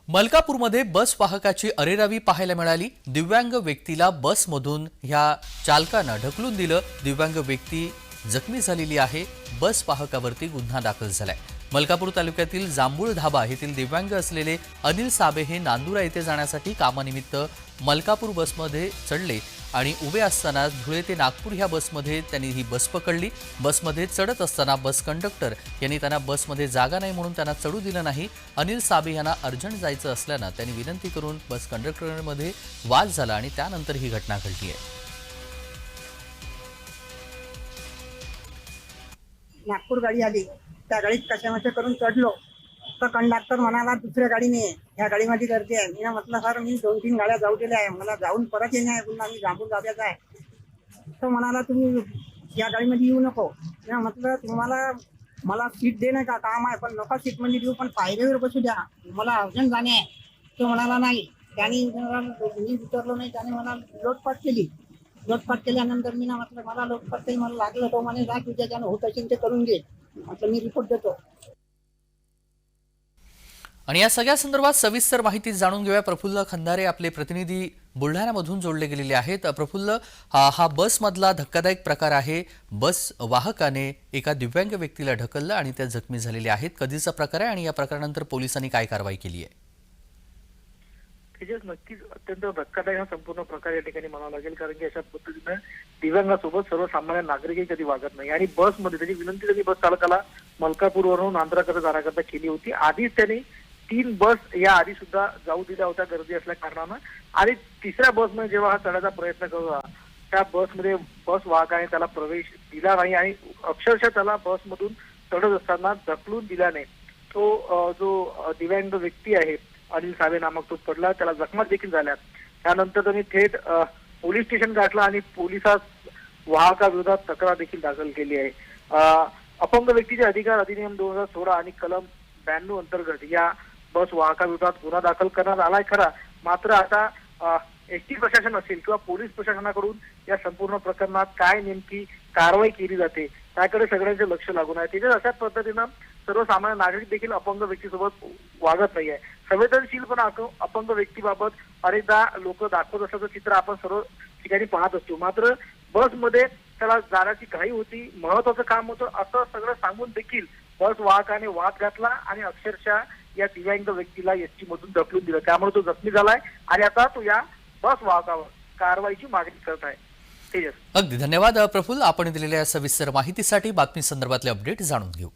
मलकापूरमध्ये बस वाहकाची अरेरावी पाहायला मिळाली। दिव्यांग व्यक्तीला बसमधून ह्या चालकानं ढकलून दिलं। दिव्यांग व्यक्ती जखमी झालेली आहे। बस वाहकावरती गुन्हा दाखल झालाय। मलकापूर तालुक्यातील जांभूळ धाबा येथील दिव्यांग असलेले अनिल साबे हे नांदुरा येथे जाण्यासाठी कामानिमित्त मलकापूर बसमध्ये चढले आणि उभे असताना धुळे ते नागपूर ह्या बसमध्ये त्यांनी ही बस पकडली। बसमध्ये चढत असताना बस कंडक्टर यांनी त्यांना बसमध्ये जागा नाही म्हणून त्यांना चढू दिलं नाही। अनिल साबे यांना अर्जंट जायचं असल्यानं त्यांनी विनंती करून बस कंडक्टरमध्ये वाद झाला आणि त्यानंतर ही घटना घडली आहे। नागपूर गाडी आली, त्या गाडीत कशामशा करून चढलो तर कंडक्टर म्हणाला दुसऱ्या गाडीने या गाडीमध्ये गर्दी आहे। मी म्हटलं सर मी 2-3 गाड्या जाऊ दिल्या आहे, मला जाऊन परत येणे आहे, पुन्हा मी जांभूळ धाब्याचा आहे। तो म्हणाला तुम्ही या गाडीमध्ये येऊ नको। मी म्हटलं तुम्हाला मला सीट देणं का काम आहे, पण नका सीटमध्ये देऊ, पण पायरीवर बसू द्या, मला अर्जंट जाणे आहे। तो म्हणाला नाही। त्याने मी विचारलो नाही, त्याने मला लोटपाट केली। लोटपाट केल्यानंतर मी म्हटलं मला लोटपाट केली, मला लागलं। तो म्हणे जा तुझ्या ज्यानं होत असेल ते करून घे। म्हटलं मी रिपोर्ट देतो। आणि या सगळ्या संदर्भात सविस्तर माहिती जाणून घेऊया। प्रफुल्ल खंदारे आपले प्रतिनिधी बुलढाण्यामधून जोडले गेलेले आहेत। प्रफुल्ल, हा बसमधला धक्कादायक प्रकार आहे। बस वाहकाने एका दिव्यांग व्यक्तीला ढकललं आणि त्या जखमी झालेले आहेत। कधीचा प्रकार आहे आणि या प्रकारानंतर पोलिसांनी काय कारवाई केली आहे? नक्कीच अत्यंत धक्कादायक हा संपूर्ण प्रकार या ठिकाणी म्हणावा लागेल, कारण की अशा पद्धतीने दिव्यांगासोबत सर्वसामान्य नागरिकही कधी वागत नाही। आणि बसमध्ये त्याची विनंती त्यांनी बस चालकाला मलकापूरवरून आंध्राकडे जाण्याकरता केली होती। आधीच त्यांनी 3 बस या आधी सुद्धा जाऊ दिल्या होत्या गर्दी असल्या कारणानं, आणि तिसऱ्या बसमध्ये जेव्हा हा चढायचा प्रयत्न करत त्या बसमध्ये बस वाहकाने त्याला प्रवेश दिला नाही आणि अक्षरशः त्याला बसमधून चढत असताना ढकलून दिल्याने तो जो दिव्यांग व्यक्ती आहे अनिल साबे नामक तो पडला, त्याला जखमा देखील झाल्या। त्यानंतर त्यांनी थेट पोलीस स्टेशन गाठलं आणि पोलिसात वाहकाविरोधात तक्रार देखील दाखल केली आहे। अपंग व्यक्तीचे अधिकार अधिनियम 2016 आणि कलम 92 अंतर्गत या बस वाहकाविरोधात गुन्हा दाखल करण्यात आलाय खरा, मात्र आता एसटी प्रशासन असेल किंवा पोलीस प्रशासनाकडून या संपूर्ण प्रकरणात काय नेमकी कारवाई केली जाते त्याकडे सगळ्यांचे लक्ष लागून आहे। त्याच्यात अशा पद्धतीनं सर्वसामान्य नागरिक देखील अपंग व्यक्तीसोबत वागत नाहीये। संवेदनशील पण अपंग व्यक्तीबाबत अनेकदा लोक दाखवत असल्याचं चित्र आपण सर्व ठिकाणी पाहत असतो, मात्र बसमध्ये त्याला जाण्याची घाई होती, महत्वाचं काम होतं असं सगळं सांगून देखील बस वाहकाने वाद घातला आणि अक्षरशः या दिव्यांग व्यक्तीला एसटी मधून ढकलून दिलं। त्यामुळे तो जखमी झालाय आणि आता तो या बस वाहकावर कारवाईची मागणी करत आहे। तेजस, अगदी धन्यवाद प्रफुल्ल, आपण दिलेल्या सविस्तर माहितीसाठी। बातमी संदर्भातले अपडेट जाणून घेऊ।